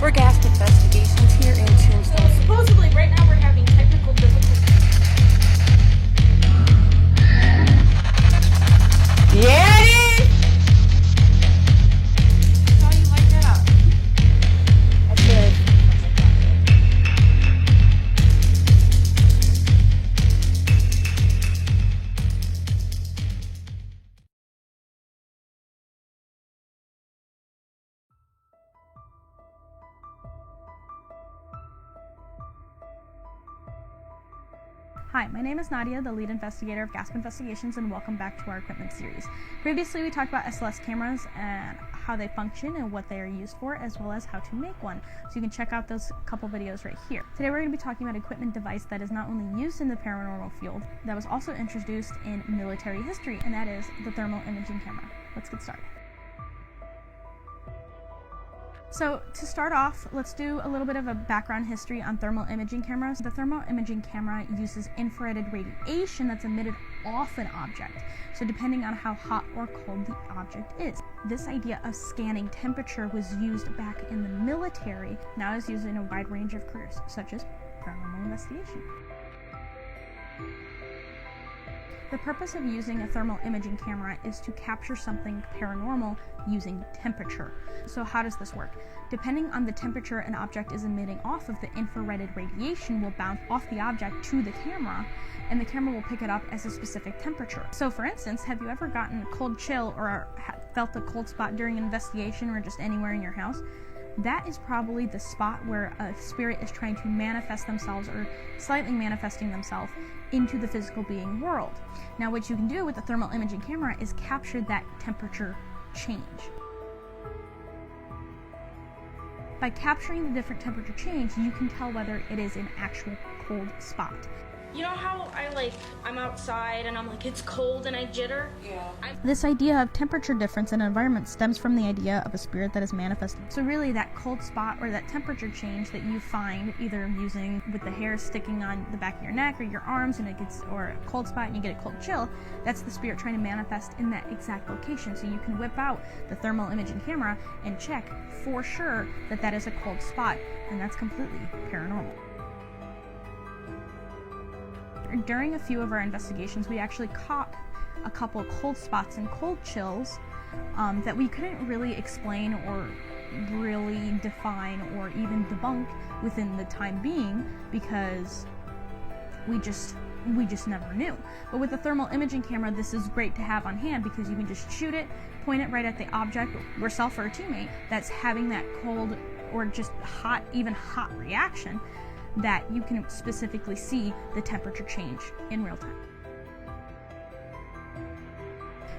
for G.A.S.P investigations here in Tombstone. So supposedly right now we're having technical difficulties. Yeah, it is! How do you like that? That's good. Hi, my name is Nadia, the lead investigator of G.A.S.P Investigations, and welcome back to our equipment series. Previously, we talked about SLS cameras and how they function and what they are used for, as well as how to make one. So you can check out those couple videos right here. Today, we're going to be talking about equipment device that is not only used in the paranormal field, that was also introduced in military history, and that is the thermal imaging camera. Let's get started. So to start off, let's do a little bit of a background history on thermal imaging cameras. The thermal imaging camera uses infrared radiation that's emitted off an object, so depending on how hot or cold the object is. This idea of scanning temperature was used back in the military, now is used in a wide range of careers, such as paranormal investigation. The purpose of using a thermal imaging camera is to capture something paranormal using temperature. So how does this work? Depending on the temperature an object is emitting off of, the infrared radiation will bounce off the object to the camera, and the camera will pick it up as a specific temperature. So for instance, have you ever gotten a cold chill or felt a cold spot during an investigation or just anywhere in your house? That is probably the spot where a spirit is trying to manifest themselves or slightly manifesting themselves into the physical being world. Now what you can do with the thermal imaging camera is capture that temperature change. By capturing the different temperature change, you can tell whether it is an actual cold spot. You know how I'm outside and I'm like, it's cold and I jitter? Yeah. This idea of temperature difference in an environment stems from the idea of a spirit that is manifesting. So really that cold spot or that temperature change that you find either using with the hair sticking on the back of your neck or your arms and it gets, or a cold spot and you get a cold chill, that's the spirit trying to manifest in that exact location. So you can whip out the thermal imaging camera and check for sure that that is a cold spot, and that's completely paranormal. During a few of our investigations, we actually caught a couple cold spots and cold chills that we couldn't really explain or really define or even debunk within the time being because we just never knew. But with the thermal imaging camera, this is great to have on hand because you can just shoot it, point it right at the object, yourself or a teammate that's having that cold or just hot, even hot reaction, that you can specifically see the temperature change in real time.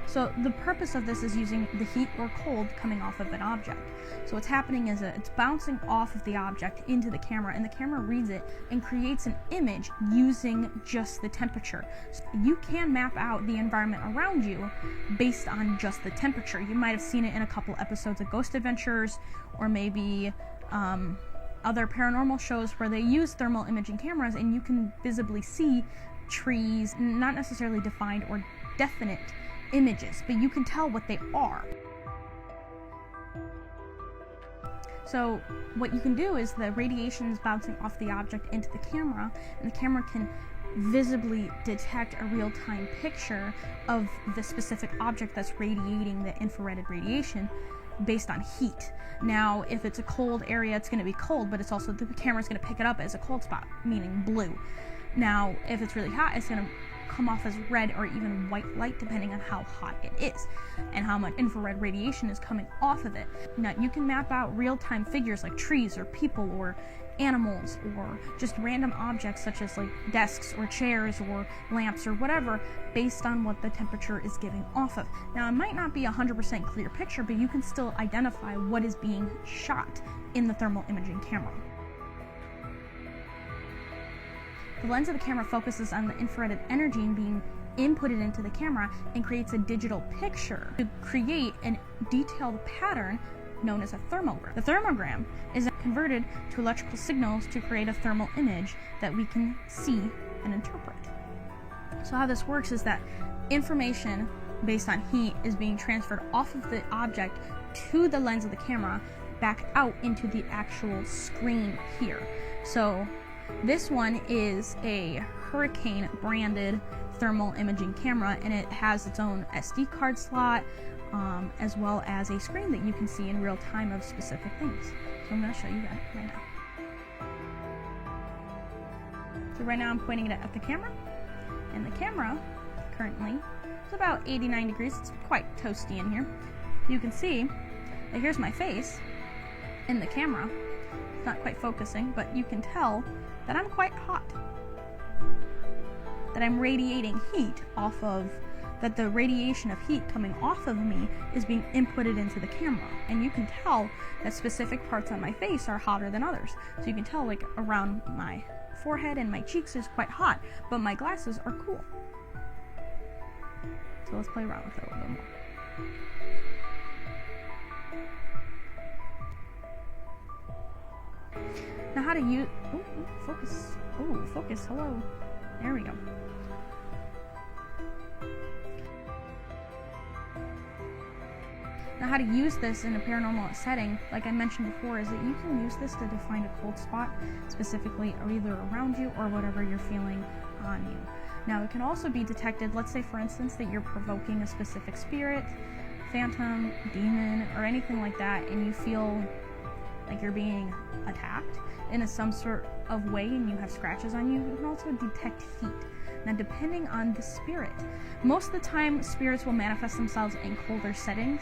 So the purpose of this is using the heat or cold coming off of an object. So what's happening is it's bouncing off of the object into the camera, and the camera reads it and creates an image using just the temperature. So you can map out the environment around you based on just the temperature. You might have seen it in a couple episodes of Ghost Adventures, or maybe other paranormal shows where they use thermal imaging cameras, and you can visibly see trees, not necessarily defined or definite images, but you can tell what they are. So what you can do is the radiation is bouncing off the object into the camera, and the camera can visibly detect a real-time picture of the specific object that's radiating the infrared radiation based on heat. Now, if it's a cold area, it's going to be cold, but it's also, the camera's going to pick it up as a cold spot, meaning blue. Now, if it's really hot, it's going to come off as red or even white light, depending on how hot it is and how much infrared radiation is coming off of it. Now, you can map out real-time figures like trees or people or animals or just random objects such as like desks or chairs or lamps or whatever based on what the temperature is giving off of. Now, it might not be 100% clear picture, but you can still identify what is being shot in the thermal imaging camera. The lens of the camera focuses on the infrared energy being inputted into the camera and creates a digital picture to create a detailed pattern known as a thermogram. The thermogram is converted to electrical signals to create a thermal image that we can see and interpret. So how this works is that information based on heat is being transferred off of the object to the lens of the camera back out into the actual screen here. So this one is a Hurricane branded thermal imaging camera, and it has its own SD card slot, as well as a screen that you can see in real time of specific things. So I'm going to show you that right now. So right now I'm pointing it at the camera, and the camera currently is about 89 degrees. It's quite toasty in here. You can see that here's my face in the camera. It's not quite focusing, but you can tell that I'm quite hot. That I'm radiating heat off of, that the radiation of heat coming off of me is being inputted into the camera. And you can tell that specific parts on my face are hotter than others. So you can tell like around my forehead and my cheeks is quite hot, but my glasses are cool. So let's play around with it a little bit more. Now how to use, focus, focus, hello. There we go. Now how to use this in a paranormal setting, like I mentioned before, is that you can use this to define a cold spot, specifically either around you or whatever you're feeling on you. Now it can also be detected, let's say for instance that you're provoking a specific spirit, phantom, demon, or anything like that, and you feel like you're being attacked in some sort of way and you have scratches on you, you can also detect heat. Now depending on the spirit, most of the time spirits will manifest themselves in colder settings,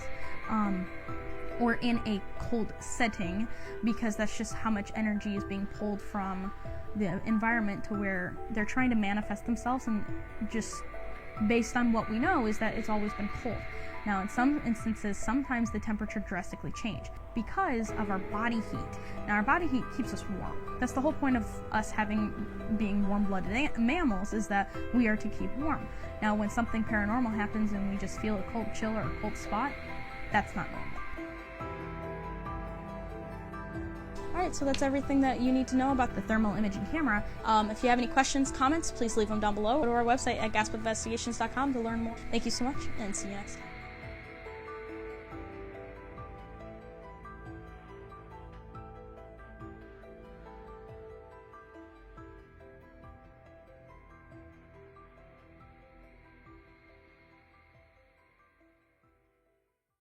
or in a cold setting, because that's just how much energy is being pulled from the environment to where they're trying to manifest themselves, and just based on what we know is that it's always been cold. Now in some instances, sometimes the temperature drastically change because of our body heat. Now our body heat keeps us warm. That's the whole point of us being warm-blooded mammals, is that we are to keep warm. Now when something paranormal happens and we just feel a cold chill or a cold spot, that's not normal. Alright, so that's everything that you need to know about the thermal imaging camera. If you have any questions, comments, please leave them down below. Go to our website at G.A.S.P.investigations.com to learn more. Thank you so much, and see you next time.